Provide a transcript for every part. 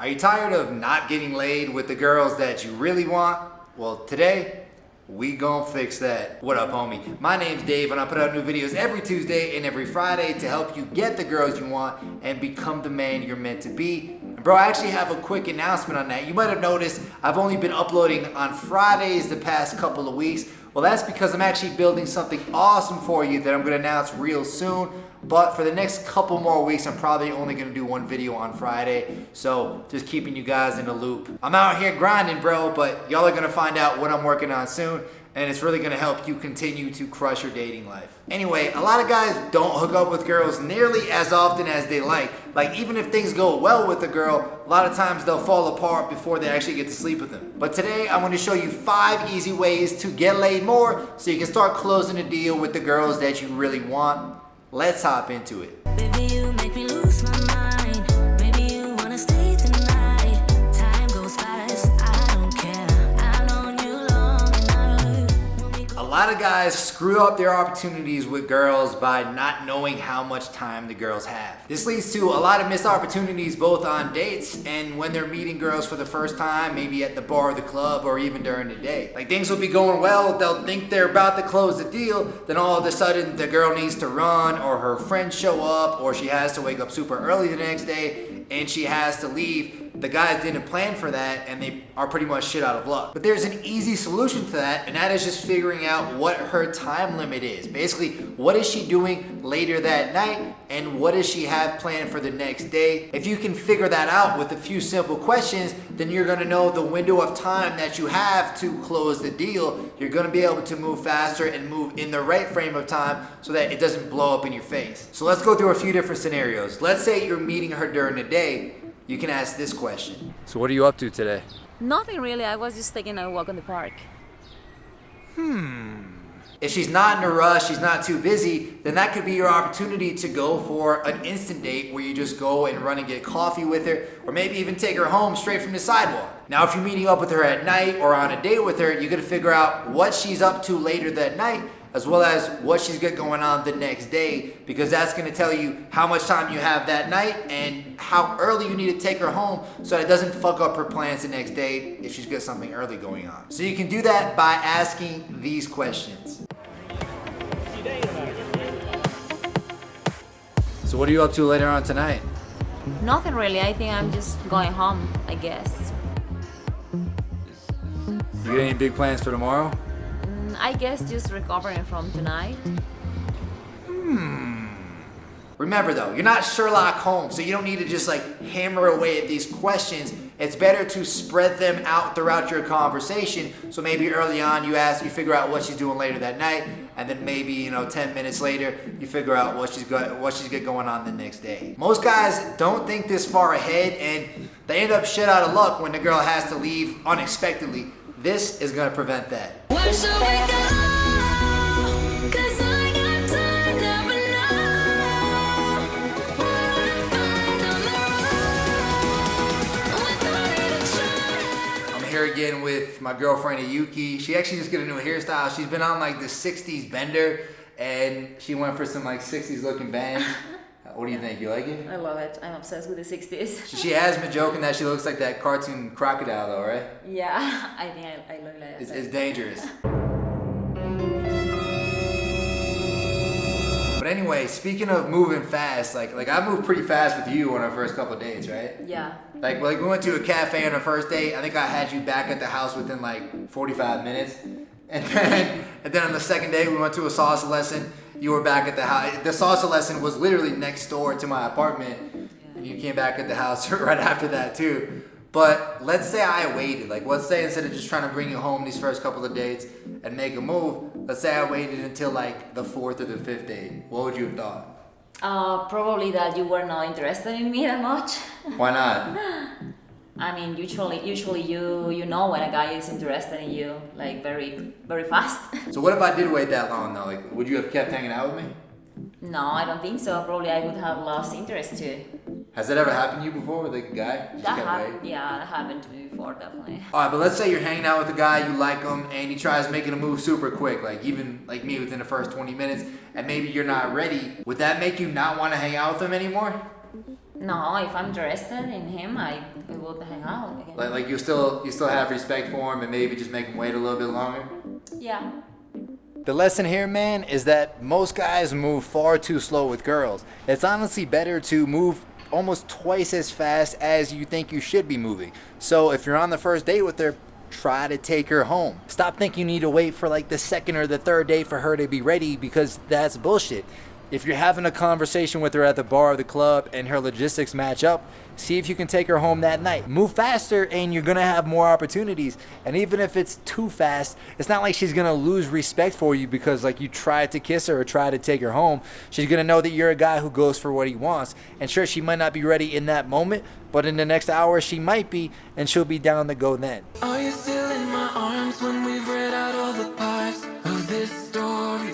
Are you tired of not getting laid with the girls that you really want? Well, today, we gon' fix that. What up, homie? My name's Dave, and I put out new videos every Tuesday and every Friday to help you get the girls you want and become the man you're meant to be. And bro, I actually have a quick announcement on that. You might have noticed I've only been uploading on Fridays the past couple of weeks. Well, that's because I'm actually building something awesome for you that I'm gonna announce real soon. But for the next couple more weeks, I'm probably only gonna do one video on Friday. So just keeping you guys in the loop. I'm out here grinding, bro, but y'all are gonna find out what I'm working on soon. And it's really gonna help you continue to crush your dating life. Anyway, a lot of guys don't hook up with girls nearly as often as they like. Like, even if things go well with a girl, a lot of times they'll fall apart before they actually get to sleep with them. But today, I'm gonna show you 5 easy ways to get laid more so you can start closing a deal with the girls that you really want. Let's hop into it. Baby, you make me lose my mind. Maybe you wanna stay tonight. Time goes fast, I don't care. I've known you long enough. A lot of guys screw up their opportunities with girls by not knowing how much time the girls have. This leads to a lot of missed opportunities both on dates and when they're meeting girls for the first time, maybe at the bar or the club or even during the day. Like, things will be going well, they'll think they're about to close the deal, then all of a sudden the girl needs to run, or her friends show up, or she has to wake up super early the next day and she has to leave. The guys didn't plan for that and they are pretty much shit out of luck. But there's an easy solution to that, and that is just figuring out what her time limit is. Basically, what is she doing later that night and what does she have planned for the next day? If you can figure that out with a few simple questions, then you're gonna know the window of time that you have to close the deal. You're gonna be able to move faster and move in the right frame of time so that it doesn't blow up in your face. So let's go through a few different scenarios. Let's say you're meeting her during the day. You can ask this question. So what are you up to today? Nothing really. I was just taking a walk on the park. If she's not in a rush, she's not too busy, then that could be your opportunity to go for an instant date where you just go and run and get coffee with her, or maybe even take her home straight from the sidewalk. Now, if you're meeting up with her at night or on a date with her, you gotta figure out what she's up to later that night, as well as what she's got going on the next day, because that's gonna tell you how much time you have that night and how early you need to take her home so that it doesn't fuck up her plans the next day if she's got something early going on. So you can do that by asking these questions. So what are you up to later on tonight? Nothing really. I think I'm just going home, I guess. You got any big plans for tomorrow? I guess just recovering from tonight. Remember though, you're not Sherlock Holmes, so you don't need to just like hammer away at these questions. It's better to spread them out throughout your conversation. So maybe early on you figure out what she's doing later that night, and then maybe 10 minutes later you figure out what she's got going on the next day. Most guys don't think this far ahead, and they end up shit out of luck when the girl has to leave unexpectedly. This is gonna prevent that. Where should we go? 'Cause I got time, never know what I'll find on the road without even trying. I'm here again with my girlfriend Ayuki. She actually just got a new hairstyle. She's been on like the 60s bender, and she went for some like 60s looking bangs. What do you think? You like it? I love it. I'm obsessed with the 60s. She has been joking that she looks like that cartoon crocodile though, right? Yeah, I think I look like that. It's dangerous. But anyway, speaking of moving fast, like I moved pretty fast with you on our first couple of dates, right? Yeah. Like we went to a cafe on our first date. I think I had you back at the house within like 45 minutes. And then on the second day, we went to a salsa lesson. You were back at the house. The salsa lesson was literally next door to my apartment. And you came back at the house right after that too. But let's say I waited. Like, let's say instead of just trying to bring you home these first couple of dates and make a move, let's say I waited until like the 4th or the 5th date. What would you have thought? Probably that you were not interested in me that much. Why not? I mean, usually you know when a guy is interested in you, like very, very fast. So what if I did wait that long though? Like, would you have kept hanging out with me? No, I don't think so. Probably I would have lost interest too. Has that ever happened to you before with like a guy? Just kept waiting? Yeah, that happened to me before, definitely. Alright, but let's say you're hanging out with a guy, you like him, and he tries making a move super quick, like even like me within the first 20 minutes, and maybe you're not ready. Would that make you not want to hang out with him anymore? No, if I'm interested in him, we will hang out again. Like you still have respect for him and maybe just make him wait a little bit longer? Yeah. The lesson here, man, is that most guys move far too slow with girls. It's honestly better to move almost twice as fast as you think you should be moving. So if you're on the first date with her, try to take her home. Stop thinking you need to wait for like the second or the third date for her to be ready, because that's bullshit. If you're having a conversation with her at the bar or the club and her logistics match up, see if you can take her home that night. Move faster and you're gonna have more opportunities. And even if it's too fast, it's not like she's gonna lose respect for you because like you tried to kiss her or try to take her home. She's gonna know that you're a guy who goes for what he wants. And sure, she might not be ready in that moment, but in the next hour she might be, and she'll be down to go then. Are you still in my arms when we've read out all the parts of this story?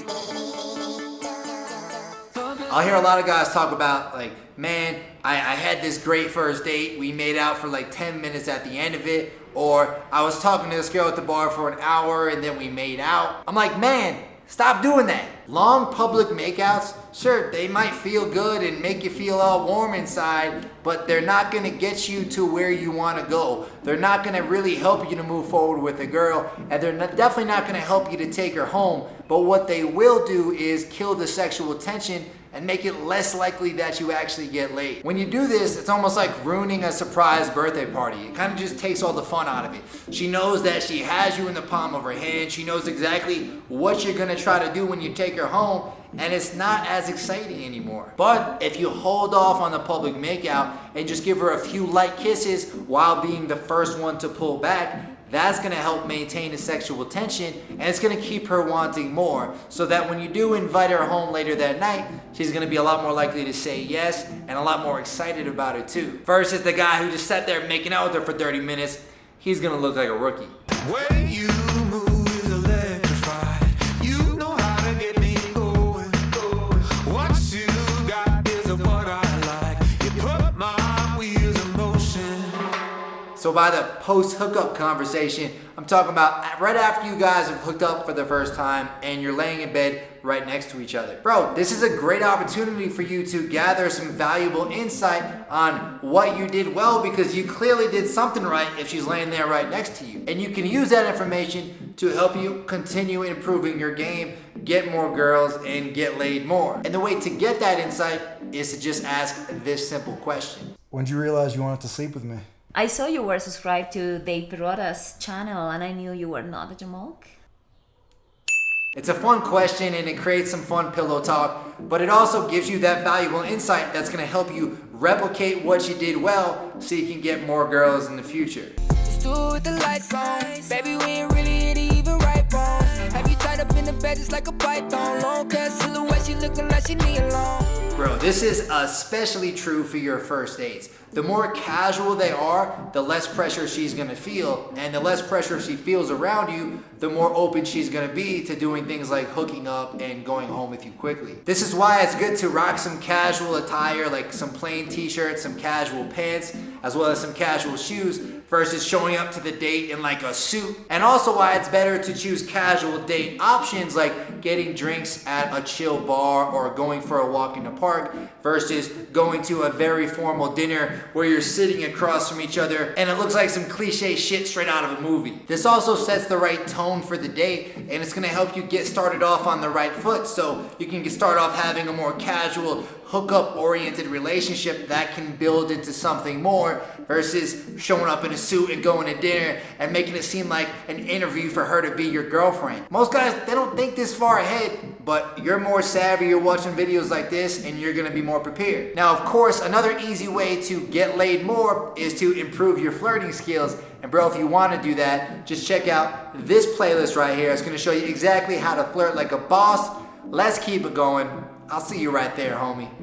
I'll hear a lot of guys talk about like, man, I had this great first date. We made out for like 10 minutes at the end of it. Or I was talking to this girl at the bar for an hour and then we made out. I'm like, man, stop doing that. Long public makeouts, sure, they might feel good and make you feel all warm inside, but they're not gonna get you to where you wanna go. They're not gonna really help you to move forward with a girl, and they're definitely not gonna help you to take her home. But what they will do is kill the sexual tension and make it less likely that you actually get laid. When you do this, it's almost like ruining a surprise birthday party. It kind of just takes all the fun out of it. She knows that she has you in the palm of her hand. She knows exactly what you're gonna try to do when you take her home, and it's not as exciting anymore. But if you hold off on the public makeout and just give her a few light kisses while being the first one to pull back, that's gonna help maintain the sexual tension, and it's gonna keep her wanting more, so that when you do invite her home later that night, she's gonna be a lot more likely to say yes and a lot more excited about it too. Versus the guy who just sat there making out with her for 30 minutes, he's gonna look like a rookie. When you move is electrified. You know how to get me going. What you got is what I like. You put my wheels in motion. So by the post-hookup conversation, I'm talking about right after you guys have hooked up for the first time and you're laying in bed right next to each other. Bro, this is a great opportunity for you to gather some valuable insight on what you did well, because you clearly did something right if she's laying there right next to you. And you can use that information to help you continue improving your game, get more girls, and get laid more. And the way to get that insight is to just ask this simple question. When did you realize you wanted to sleep with me? I saw you were subscribed to Dave Perrotta's channel and I knew you were not a Jamalk. It's a fun question and it creates some fun pillow talk, but it also gives you that valuable insight that's gonna help you replicate what you did well so you can get more girls in the future. Just do it with the lights on. Baby, we ain't really hit it even right, wrong. Have you tied up in the bed just like a python? Long cut silhouette, she looking like she need long. Bro, this is especially true for your first dates. The more casual they are, the less pressure she's gonna feel, and the less pressure she feels around you, the more open she's gonna be to doing things like hooking up and going home with you quickly. This is why it's good to rock some casual attire, like some plain t-shirts, some casual pants, as well as some casual shoes, versus showing up to the date in like a suit. And also why it's better to choose casual date options like getting drinks at a chill bar or going for a walk in the park versus going to a very formal dinner where you're sitting across from each other and it looks like some cliche shit straight out of a movie. This also sets the right tone for the date, and it's gonna help you get started off on the right foot so you can start off having a more casual, hookup oriented relationship that can build into something more versus showing up in a suit and going to dinner and making it seem like an interview for her to be your girlfriend. Most guys, they don't think this far ahead, but you're more savvy, you're watching videos like this and you're gonna be more prepared. Now, of course, another easy way to get laid more is to improve your flirting skills. And bro, if you wanna do that, just check out this playlist right here. It's gonna show you exactly how to flirt like a boss. Let's keep it going. I'll see you right there, homie.